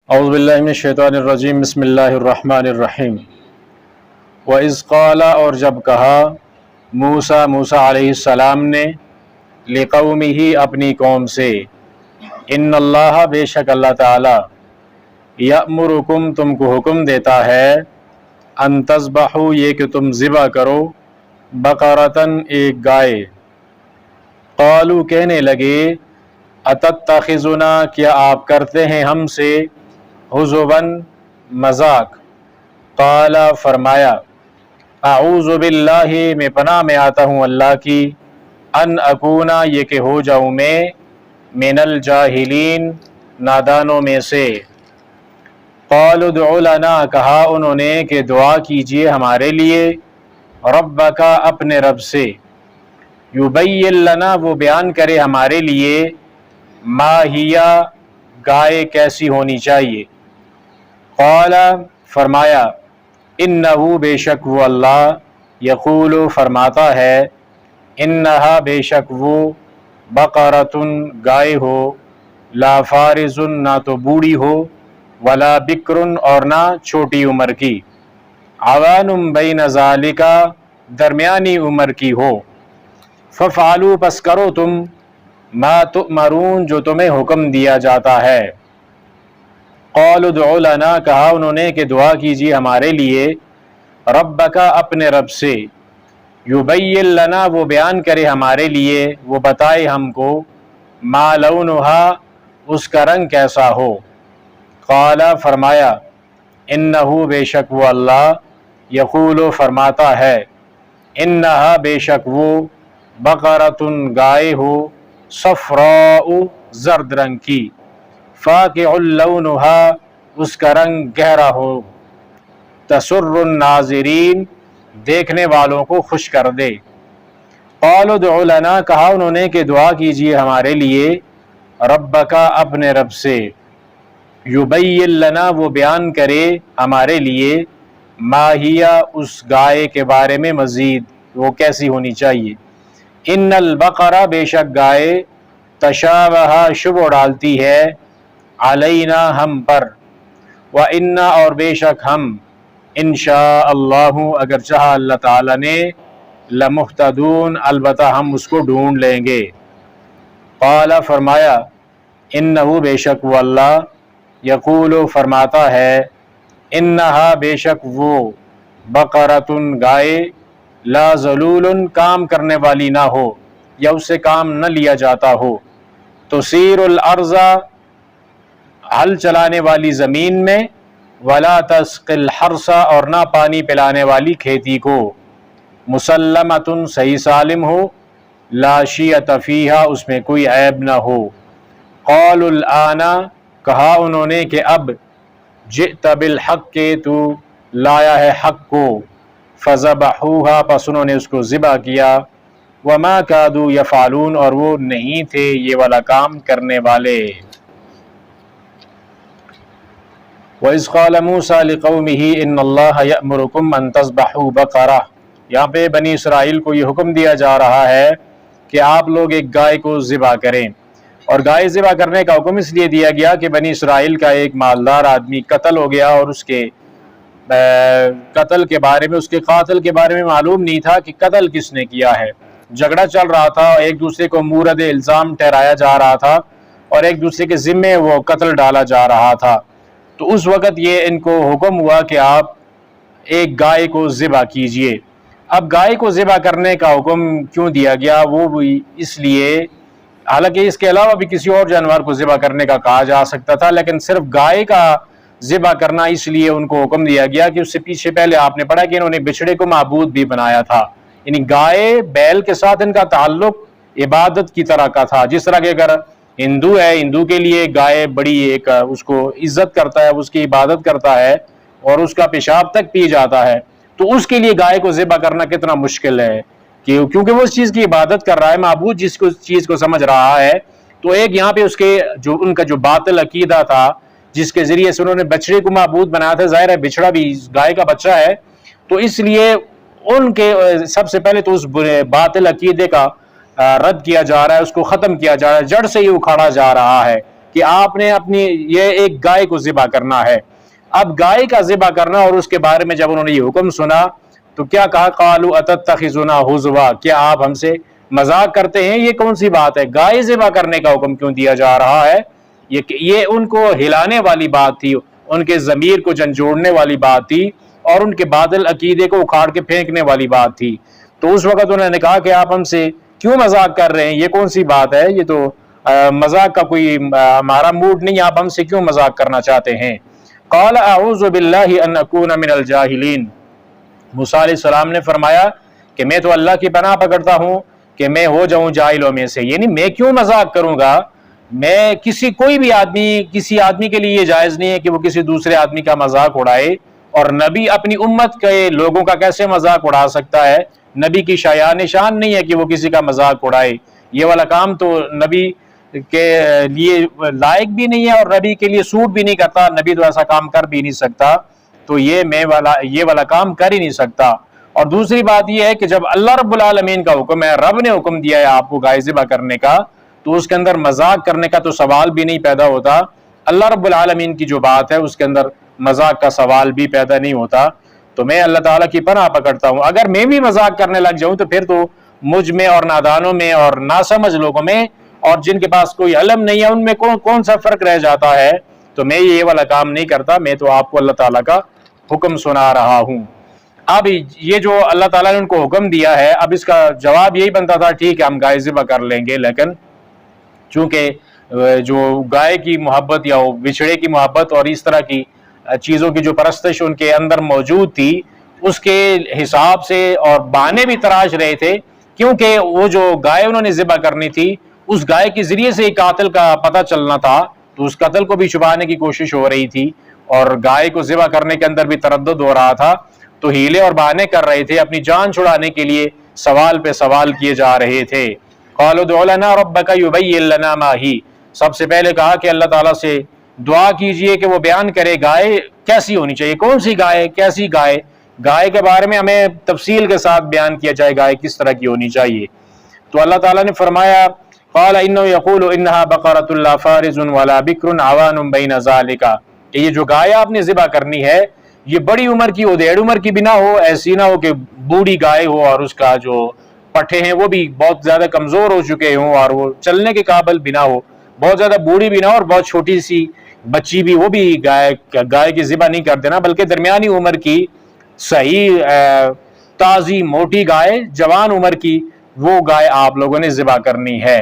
اعوذ باللہ من الشیطان الرجیم بسم اللہ الرحمن الرحیم وَإِذْ قَالَ اور جب کہا موسیٰ علیہ السلام نے لِقَوْمِهِ اپنی قوم سے ان اللہ بے شک اللہ تعالی یأمرکم تم کو حکم دیتا ہے ان تذبحوا یہ کہ تم ذبح کرو بقرۃ ایک گائے قالوا کہنے لگے اتتخذنا کیا آپ کرتے ہیں ہم سے حضواً مذاق قال فرمایا اعوذ باللہ میں پناہ میں آتا ہوں اللہ کی ان اکونا یہ کہ ہو جاؤں میں من الجاہلین نادانوں میں سے قالوا ادع لنا کہا انہوں نے کہ دعا کیجئے ہمارے لیے ربک اپنے رب سے یبین لنا وہ بیان کرے ہمارے لیے ما ہیا گائے کیسی ہونی چاہیے قال فرمایا انہو بے شک وہ اللہ یقول فرماتا ہے انہا بے شک وہ بقرۃ گائے ہو لا فارض نہ تو بوڑھی ہو ولا بکر اور نہ چھوٹی عمر کی عوان بین ذالک درمیانی عمر کی ہو ففعلوا پس کرو تم ما تؤمرون جو تمہیں حکم دیا جاتا ہے قالوا ادع لنا کہا انہوں نے کہ دعا کیجیے ہمارے لیے ربک اپنے رب سے یبین لنا وہ بیان کرے ہمارے لیے وہ بتائے ہم کو ما لونہا اس کا رنگ کیسا ہو قال فرمایا انہو بے شک وہ اللہ یقول فرماتا ہے انہا بے شک وہ بقرۃ گائے ہو صفراء زرد رنگ کی فاقع لونہا اس کا رنگ گہرا ہو تسر الناظرین دیکھنے والوں کو خوش کر دے قالوا ادع لنا کہا انہوں نے کہ دعا کیجیے ہمارے لیے ربک اپنے رب سے یبین لنا وہ بیان کرے ہمارے لیے ما ہیا اس گائے کے بارے میں مزید وہ کیسی ہونی چاہیے ان البقرہ بے شک گائے تشابہ شبہ ڈالتی ہے علینا ہم پر وَإِنَّا اور بے شک ہم انشاء اللہ اگر چاہا اللہ تعالی نے لمحتدون البتہ ہم اس کو ڈھونڈ لیں گے قال فرمایا انہو بے شک وہ اللہ یقول فرماتا ہے انہا بے شک وہ بقرۃ گائے لا ذلول کام کرنے والی نہ ہو یا اس سے کام نہ لیا جاتا ہو تثیر الارض ہل چلانے والی زمین میں ولا تسقی الحرث اور نہ پانی پلانے والی کھیتی کو مسلمۃ صحیح سالم ہو لا شیۃ فیہا اس میں کوئی عیب نہ ہو قالوا الآن کہا انہوں نے کہ اب جئت بالحق کے تو لایا ہے حق کو فذبحوها پس انہوں نے اس کو ذبح کیا وما کادوا یفعلون اور وہ نہیں تھے یہ والا کام کرنے والے وَإِذْ قَالَ مُوسَىٰ لِقَوْمِهِ إِنَّ اللَّهَ يَأْمُرُكُمْ أَن تَذْبَحُوا بَقَرَةً یہاں پہ بنی اسرائیل کو یہ حکم دیا جا رہا ہے کہ آپ لوگ ایک گائے کو ذبح کریں اور گائے ذبح کرنے کا حکم اس لیے دیا گیا کہ بنی اسرائیل کا ایک مالدار آدمی قتل ہو گیا اور اس کے قتل کے بارے میں اس کے قاتل کے بارے میں معلوم نہیں تھا کہ قتل کس نے کیا ہے جھگڑا چل رہا تھا ایک دوسرے کو مورد الزام ٹھہرایا جا رہا تھا اور ایک دوسرے کے ذمے وہ قتل ڈالا جا رہا تھا تو اس وقت یہ ان کو حکم ہوا کہ آپ ایک گائے کو ذبح کیجئے اب گائے کو ذبح کرنے کا حکم کیوں دیا گیا وہ بھی اس لیے حالانکہ اس کے علاوہ بھی کسی اور جانور کو ذبح کرنے کا کہا جا سکتا تھا لیکن صرف گائے کا ذبح کرنا اس لیے ان کو حکم دیا گیا کہ اس سے پیچھے پہلے آپ نے پڑھا کہ انہوں نے بچھڑے کو معبود بھی بنایا تھا یعنی گائے بیل کے ساتھ ان کا تعلق عبادت کی طرح کا تھا جس طرح کہ اگر ہندو ہے ہندو کے لیے گائے بڑی ایک اس کو عزت کرتا ہے اس کی عبادت کرتا ہے اور اس کا پیشاب تک پی جاتا ہے تو اس کے لیے گائے کو ذبح کرنا کتنا مشکل ہے کیونکہ وہ اس چیز کی عبادت کر رہا ہے معبود جس کو چیز کو سمجھ رہا ہے تو ایک یہاں پہ اس کے جو ان کا جو باطل عقیدہ تھا جس کے ذریعے سے انہوں نے بچڑے کو معبود بنایا تھا ظاہر ہے بچڑا بھی گائے کا بچہ ہے تو اس لیے ان کے سب سے پہلے تو اس باطل عقیدے کا رد کیا جا رہا ہے اس کو ختم کیا جا رہا ہے جڑ سے ہی اکھاڑا جا رہا ہے کہ آپ نے اپنی یہ ایک گائے کو ذبح کرنا ہے۔ اب گائے کا ذبح کرنا، اور اس کے بارے میں جب انہوں نے یہ حکم سنا تو کیا کہا؟ قالوا اتتخذنا ہزوا، کیا آپ ہم سے مذاق کرتے ہیں؟ یہ کون سی بات ہے؟ گائے ذبح کرنے کا حکم کیوں دیا جا رہا ہے؟ یہ ان کو ہلانے والی بات تھی، ان کے ضمیر کو جھنجھوڑنے والی بات تھی، اور ان کے باطل عقیدے کو اکھاڑ کے پھینکنے والی بات تھی۔ تو اس وقت انہوں نے کہا کہ آپ ہم سے کیوں مذاق کر رہے ہیں؟ یہ کون سی بات ہے؟ یہ تو مذاق کا کوئی ہمارا موڈ نہیں، آپ ہم سے کیوں مذاق کرنا چاہتے ہیں؟ قال اعوذ باللہ ان اکون من الجاہلین، موسیٰ علیہ السلام نے فرمایا کہ میں تو اللہ کی پناہ پکڑتا ہوں کہ میں ہو جاؤں جاہلوں میں سے، یعنی میں کیوں مذاق کروں گا؟ میں کوئی بھی آدمی، کسی آدمی کے لیے یہ جائز نہیں ہے کہ وہ کسی دوسرے آدمی کا مذاق اڑائے، اور نبی اپنی امت کے لوگوں کا کیسے مذاق اڑا سکتا ہے؟ نبی کی شایان شان نہیں ہے کہ وہ کسی کا مذاق اڑائے، یہ والا کام تو نبی کے لیے لائق بھی نہیں ہے اور نبی کے لیے سوٹ بھی نہیں کرتا، نبی تو ایسا کام کر بھی نہیں سکتا، تو یہ والا کام کر ہی نہیں سکتا۔ اور دوسری بات یہ ہے کہ جب اللہ رب العالمین کا حکم ہے، رب نے حکم دیا ہے آپ کو گائے ذبح کرنے کا، تو اس کے اندر مذاق کرنے کا تو سوال بھی نہیں پیدا ہوتا۔ اللہ رب العالمین کی جو بات ہے اس کے اندر مذاق کا سوال بھی پیدا نہیں ہوتا۔ تو میں اللہ تعالیٰ کی پناہ پکڑتا ہوں، اگر میں بھی مذاق کرنے لگ جاؤں تو پھر تو مجھ میں اور نادانوں میں اور ناسمجھ لوگوں میں اور جن کے پاس کوئی علم نہیں ہے ان میں کون سا فرق رہ جاتا ہے؟ تو میں یہ والا کام نہیں کرتا، میں تو آپ کو اللہ تعالیٰ کا حکم سنا رہا ہوں۔ اب یہ جو اللہ تعالیٰ نے ان کو حکم دیا ہے، اب اس کا جواب یہی بنتا تھا ٹھیک ہے ہم گائے ذبح کر لیں گے، لیکن چونکہ جو گائے کی محبت یا بچھڑے کی محبت اور اس طرح کی چیزوں کی جو پرستش ان کے اندر موجود تھی، اس کے حساب سے اور بہانے بھی تراش رہے تھے، کیونکہ وہ جو گائے انہوں نے ذبح کرنی تھی اس گائے کے ذریعے سے قاتل کا پتہ چلنا تھا، تو اس قتل کو بھی چھپانے کی کوشش ہو رہی تھی، اور گائے کو ذبح کرنے کے اندر بھی تردد ہو رہا تھا، تو ہیلے اور بہانے کر رہے تھے، اپنی جان چھڑانے کے لیے سوال پہ سوال کیے جا رہے تھے۔ قالوا ادع لنا ربک یبین لنا ما ہی، سب سے پہلے کہا کہ اللہ تعالیٰ سے دعا کیجئے کہ وہ بیان کرے گائے کیسی ہونی چاہیے، کون سی گائے، کیسی گائے، گائے کے بارے میں ہمیں تفصیل کے ساتھ بیان کیا جائے گائے کس طرح کی ہونی چاہیے۔ تو اللہ تعالیٰ نے فرمایا قال انه يقول انها بقرۃ لا فارض ولا بکر عوان بین ذلک، کہ یہ جو گائے آپ نے ذبح کرنی ہے یہ بڑی عمر کی ہو، ڈیڑھ عمر کی بھی نہ ہو، ایسی نہ ہو کہ بوڑھی گائے ہو اور اس کا جو پٹھے ہیں وہ بھی بہت زیادہ کمزور ہو چکے ہوں اور وہ چلنے کے قابل بھی نہ ہو، بہت زیادہ بوڑھی بھی نہ ہو اور بہت چھوٹی سی بچی بھی، وہ بھی گائے کی ذبح نہیں کر دینا، بلکہ درمیانی عمر کی صحیح تازی موٹی گائے، جوان عمر کی وہ گائے آپ لوگوں نے ذبح کرنی ہے۔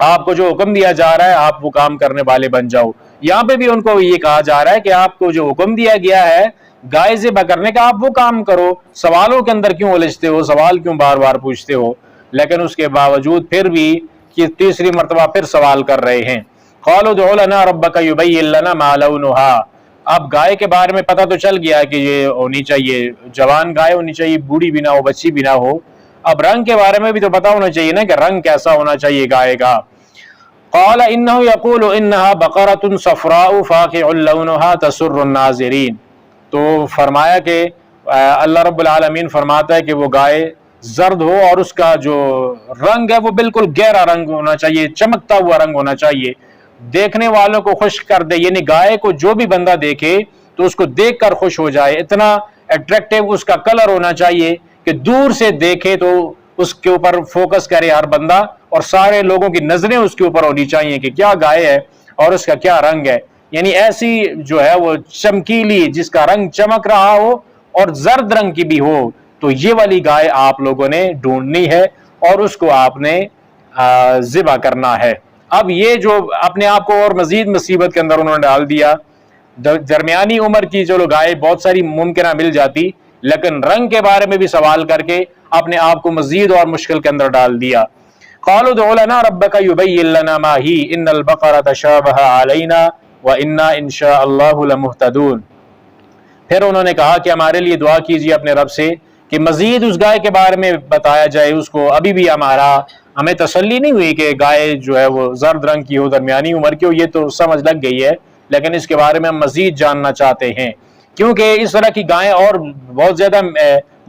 آپ کو جو حکم دیا جا رہا ہے آپ وہ کام کرنے والے بن جاؤ۔ یہاں پہ بھی ان کو یہ کہا جا رہا ہے کہ آپ کو جو حکم دیا گیا ہے گائے ذبح کرنے کا آپ وہ کام کرو، سوالوں کے اندر کیوں الجھتے ہو، سوال کیوں بار بار پوچھتے ہو؟ لیکن اس کے باوجود پھر بھی کہ تیسری مرتبہ پھر سوال کر رہے ہیں۔ قالوا ادع لنا ربک یبین لنا ما لونھا، اب گائے کے بارے میں پتہ تو چل گیا کہ یہ ہونی چاہیے جوان گائے ہونی چاہیے، بوڑھی بھی نہ ہو، بچی بھی نہ ہو، اب رنگ کے بارے میں بھی تو پتہ ہونا چاہیے نا کہ رنگ کیسا ہونا چاہیے گائے کا۔ قال انه يقول انها بقرة صفراء فاقع لونها تسر الناظرین، تو فرمایا کہ اللہ رب العالمین فرماتا ہے کہ وہ گائے زرد ہو اور اس کا جو رنگ ہے وہ بالکل گہرا رنگ ہونا چاہیے، چمکتا ہوا رنگ ہونا چاہیے، دیکھنے والوں کو خوش کر دے، یعنی گائے کو جو بھی بندہ دیکھے تو اس کو دیکھ کر خوش ہو جائے، اتنا اٹریکٹیو اس کا کلر ہونا چاہیے کہ دور سے دیکھے تو اس کے اوپر فوکس کرے ہر بندہ، اور سارے لوگوں کی نظریں اس کے اوپر ہونی چاہیے کہ کیا گائے ہے اور اس کا کیا رنگ ہے، یعنی ایسی جو ہے وہ چمکیلی جس کا رنگ چمک رہا ہو اور زرد رنگ کی بھی ہو، تو یہ والی گائے آپ لوگوں نے ڈھونڈنی ہے اور اس کو آپ نے ذبح کرنا ہے۔ اب یہ جو اپنے آپ کو اور مزید مصیبت کے اندر انہوں نے ڈال دیا، درمیانی عمر کی جو گائے بہت ساری ممکنہ مل جاتی، لیکن رنگ کے بارے میں بھی سوال کر کے اپنے آپ کو مزید اور مشکل کے اندر ڈال دیا۔ قالوا ادع لنا ربک یبین لنا ما ہی ان البقرۃ شابہ علینا وانا ان شاء اللہ لمہتدون، پھر انہوں نے کہا کہ ہمارے لیے دعا کیجیے اپنے رب سے کہ مزید اس گائے کے بارے میں بتایا جائے، اس کو ابھی بھی ہمیں تسلی نہیں ہوئی کہ گائے جو ہے وہ زرد رنگ کی ہو، درمیانی عمر کی ہو، یہ تو سمجھ لگ گئی ہے، لیکن اس کے بارے میں ہم مزید جاننا چاہتے ہیں، کیونکہ اس طرح کی گائیں اور بہت زیادہ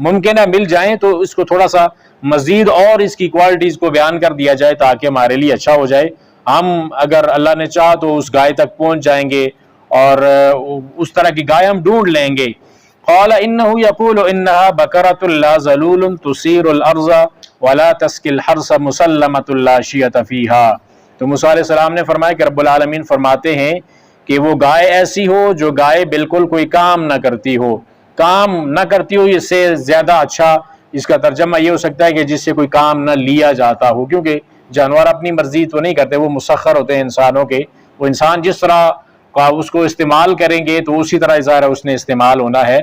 ممکنہ مل جائیں تو اس کو تھوڑا سا مزید اور اس کی کوالٹیز کو بیان کر دیا جائے تاکہ ہمارے لیے اچھا ہو جائے۔ ہم اگر اللہ نے چاہا تو اس گائے تک پہنچ جائیں گے اور اس طرح کی گائے ہم ڈھونڈ لیں گے۔ قال انه يقول انها بقرة لا ذلول تثير الارض ولا تسقي الحرث مسلمة لا شية فيها۔ تو موسیٰ علیہ السلام نے فرمایا کہ رب العالمین فرماتے ہیں کہ وہ گائے ایسی ہو جو گائے بالکل کوئی کام نہ کرتی ہو، کام نہ کرتی ہو، اس سے زیادہ اچھا اس کا ترجمہ یہ ہو سکتا ہے کہ جس سے کوئی کام نہ لیا جاتا ہو، کیونکہ جانور اپنی مرضی تو نہیں کرتے، وہ مسخر ہوتے ہیں انسانوں کے، وہ انسان جس طرح اس کو استعمال کریں گے تو اسی طرح ظاہر اس نے استعمال ہونا ہے۔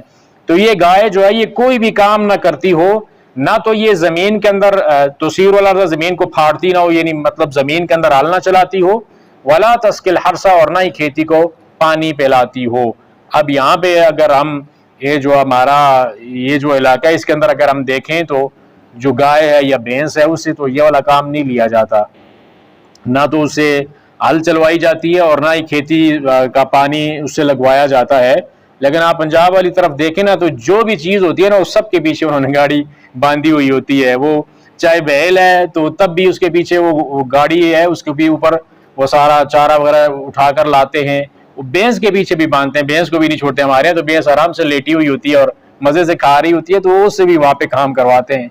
تو یہ گائے جو ہے یہ کوئی بھی کام نہ کرتی ہو، نہ تو یہ زمین کے اندر تثیر الارض زمین کو پھاڑتی نہ ہو، یعنی مطلب زمین کے اندر ہل نہ چلاتی ہو، ولا تسقی الحرث اور نہ ہی کھیتی کو پانی پلاتی ہو۔ اب یہاں پہ اگر ہم یہ جو ہمارا یہ جو علاقہ ہے اس کے اندر اگر ہم دیکھیں تو جو گائے ہے یا بھینس ہے اس سے تو یہ والا کام نہیں لیا جاتا، نہ تو اسے ہل چلوائی جاتی ہے اور نہ ہی کھیتی کا پانی اس سے لگوایا جاتا ہے۔ لیکن آپ پنجاب والی طرف دیکھیں نا تو جو بھی چیز ہوتی ہے نا اس سب کے پیچھے انہوں نے گاڑی باندھی ہوئی ہوتی ہے، وہ چاہے بیل ہے تو تب بھی اس کے پیچھے وہ گاڑی ہے، اس کے بھی اوپر وہ سارا چارہ وغیرہ اٹھا کر لاتے ہیں، وہ بھینس کے پیچھے بھی باندھتے ہیں، بھینس کو بھی نہیں چھوڑتے ہمارے یہاں، تو بھینس آرام سے لیٹی ہوئی ہوتی ہے اور مزے سے کھا رہی ہوتی ہے تو اس سے بھی وہاں پہ کام کرواتے ہیں۔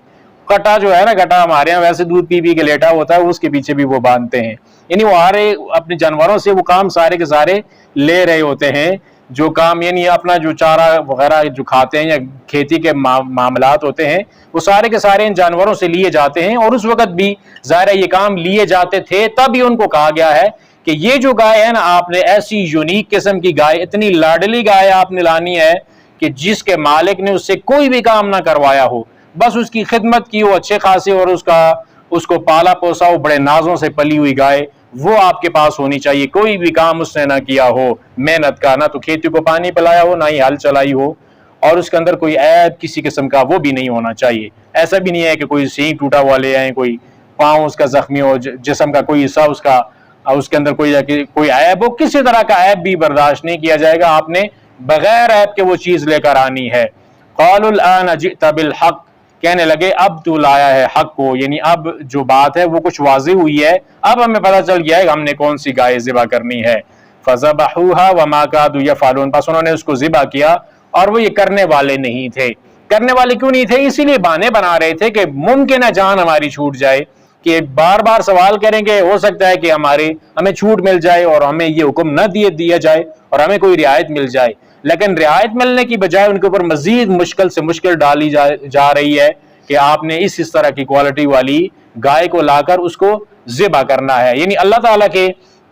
کٹا جو ہے نا، کٹا ہمارے یہاں ویسے دودھ پی پی کے لیٹا ہوتا ہے، اس کے پیچھے بھی وہ باندھتے ہیں، یعنی وہ اپنے جانوروں سے وہ کام سارے کے سارے لے رہے ہوتے ہیں، جو کام یعنی اپنا جو چارہ وغیرہ جو کھاتے ہیں یا کھیتی کے معاملات ہوتے ہیں وہ سارے کے سارے ان جانوروں سے لیے جاتے ہیں، اور اس وقت بھی ظاہر یہ کام لیے جاتے تھے، تب ہی ان کو کہا گیا ہے کہ یہ جو گائے ہے نا آپ نے ایسی یونیک قسم کی گائے، اتنی لاڈلی گائے آپ نے لانی ہے کہ جس کے مالک نے اس سے کوئی بھی کام نہ کروایا ہو، بس اس کی خدمت کی ہو اچھے خاصے، اور اس کو پالا پوسا ہو بڑے نازوں سے پلی ہوئی گائے، وہ آپ کے پاس ہونی چاہیے، کوئی بھی کام اس نے نہ کیا ہو محنت کا، نہ تو کھیتی کو پانی پلایا ہو، نہ ہی ہل چلائی ہو، اور اس کے اندر کوئی عیب کسی قسم کا وہ بھی نہیں ہونا چاہیے۔ ایسا بھی نہیں ہے کہ کوئی سینگ ٹوٹا ہوا لے آئیں، کوئی پاؤں اس کا زخمی ہو، جسم کا کوئی حصہ اس کے اندر کوئی عیب ہو، کسی طرح کا عیب بھی برداشت نہیں کیا جائے گا، آپ نے بغیر عیب کے وہ چیز لے کر آنی ہے۔ قالوا الآن جئت بالحق، کہنے لگے اب تو لایا ہے حق کو، یعنی اب جو بات ہے وہ کچھ واضح ہوئی ہے، اب ہمیں پتہ چل گیا ہے کہ ہم نے کون سی گائے ذبح کرنی ہے۔ فذبحوها وما كادوا يفعلون، بس انہوں نے اس کو ذبح کیا اور وہ یہ کرنے والے نہیں تھے۔ کرنے والے کیوں نہیں تھے؟ اسی لیے بہانے بنا رہے تھے کہ ممکن ہے جان ہماری چھوٹ جائے، کہ بار بار سوال کریں گے، ہو سکتا ہے کہ ہمیں چھوٹ مل جائے اور ہمیں یہ حکم نہ دیا جائے اور ہمیں کوئی رعایت مل جائے، لیکن رعایت ملنے کی بجائے ان کے اوپر مزید مشکل سے مشکل ڈالی جا رہی ہے کہ آپ نے اس طرح کی کوالٹی والی گائے کو لا کر اس کو ذبح کرنا ہے۔ یعنی اللہ تعالیٰ کے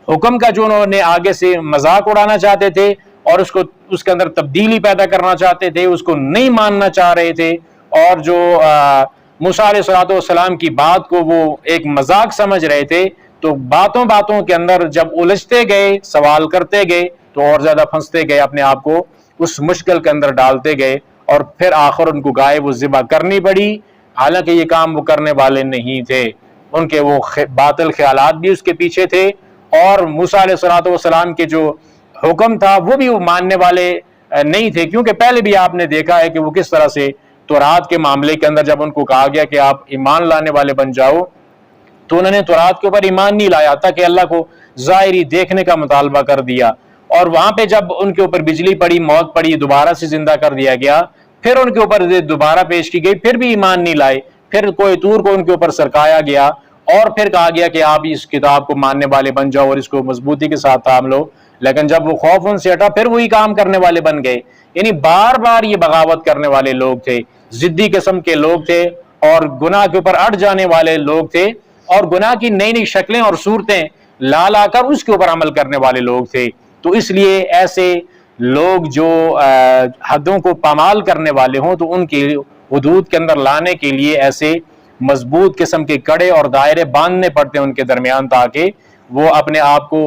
حکم کا جو انہوں نے آگے سے مذاق اڑانا چاہتے تھے اور اس کے اندر تبدیلی پیدا کرنا چاہتے تھے، اس کو نہیں ماننا چاہ رہے تھے، اور جو موسیٰ علیہ السلام کی بات کو وہ ایک مذاق سمجھ رہے تھے، تو باتوں کے اندر جب الجھتے گئے، سوال کرتے گئے تو اور زیادہ پھنستے گئے، اپنے آپ کو اس مشکل کے اندر ڈالتے گئے، اور پھر آخر ان کو گائے وہ ذبح کرنی پڑی، حالانکہ یہ کام وہ کرنے والے نہیں تھے، ان کے وہ باطل خیالات بھی اس کے پیچھے تھے، اور موسیٰ علیہ السلام کے جو حکم تھا وہ بھی وہ ماننے والے نہیں تھے، کیونکہ پہلے بھی آپ نے دیکھا ہے کہ وہ کس طرح سے تورات کے معاملے کے اندر جب ان کو کہا گیا کہ آپ ایمان لانے والے بن جاؤ تو انہوں نے تورات کے اوپر ایمان نہیں لایا، تاکہ اللہ کو ظاہری دیکھنے کا مطالبہ کر دیا، اور وہاں پہ جب ان کے اوپر بجلی پڑی، موت پڑی، دوبارہ سے زندہ کر دیا گیا، پھر ان کے اوپر دوبارہ پیش کی گئی، پھر بھی ایمان نہیں لائے، پھر کوہ طور کو ان کے اوپر سرکایا گیا، اور پھر کہا گیا کہ آپ اس کتاب کو ماننے والے بن جاؤ اور اس کو مضبوطی کے ساتھ تھام لو، لیکن جب وہ خوف ان سے ہٹا پھر وہی کام کرنے والے بن گئے۔ یعنی بار بار یہ بغاوت کرنے والے لوگ تھے، ضدی قسم کے لوگ تھے، اور گناہ کے اوپر اٹ جانے والے لوگ تھے، اور گناہ کی نئی نئی شکلیں اور صورتیں لا کر اس کے اوپر عمل کرنے والے لوگ تھے۔ تو اس لیے ایسے لوگ جو حدوں کو پامال کرنے والے ہوں تو ان کی حدود کے اندر لانے کے لیے ایسے مضبوط قسم کے کڑے اور دائرے باندھنے پڑتے ہیں ان کے درمیان، تاکہ وہ اپنے آپ کو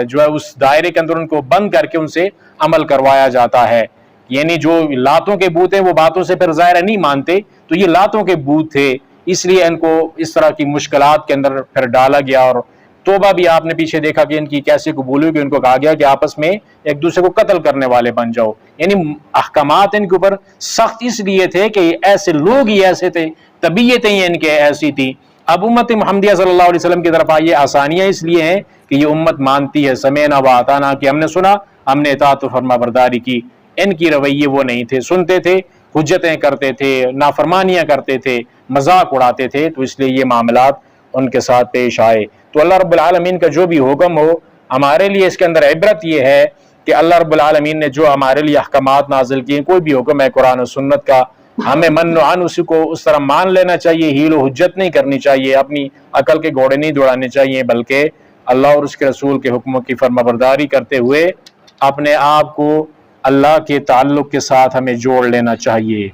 جو ہے اس دائرے کے اندر ان کو بند کر کے ان سے عمل کروایا جاتا ہے۔ یعنی جو لاتوں کے بوت ہیں وہ باتوں سے پھر ظاہر نہیں مانتے، تو یہ لاتوں کے بوت تھے، اس لیے ان کو اس طرح کی مشکلات کے اندر پھر ڈالا گیا۔ اور توبہ بھی آپ نے پیچھے دیکھا کہ ان کی کیسے قبول ہوئی، کہ ان کو کہا گیا کہ آپس میں ایک دوسرے کو قتل کرنے والے بن جاؤ۔ یعنی احکامات ان کے اوپر سخت اس لیے تھے کہ ایسے لوگ ہی ایسے تھے، طبیعتیں ان کے ایسی تھی، اب امت محمدیہ صلی اللہ علیہ وسلم کی طرف آئیے، آسانیاں اس لیے ہیں کہ یہ امت مانتی ہے سمعنا و اطعنا، کہ ہم نے سنا، ہم نے اطاعت و فرما برداری کی۔ ان کی رویے وہ نہیں تھے، سنتے تھے، حجتیں کرتے تھے، نافرمانیاں کرتے تھے، مذاق اڑاتے تھے، تو اس لیے یہ معاملات ان کے ساتھ پیش آئے۔ تو اللہ رب العالمین کا جو بھی حکم ہو، ہمارے لیے اس کے اندر عبرت یہ ہے کہ اللہ رب العالمین نے جو ہمارے لیے احکامات نازل کیے، کوئی بھی حکم ہے قرآن و سنت کا، ہمیں من و عن اسی کو اس طرح مان لینا چاہیے، حیل و حجت نہیں کرنی چاہیے، اپنی عقل کے گھوڑے نہیں دوڑانے چاہیے، بلکہ اللہ اور اس کے رسول کے حکموں کی فرما برداری کرتے ہوئے اپنے آپ کو اللہ کے تعلق کے ساتھ ہمیں جوڑ لینا چاہیے۔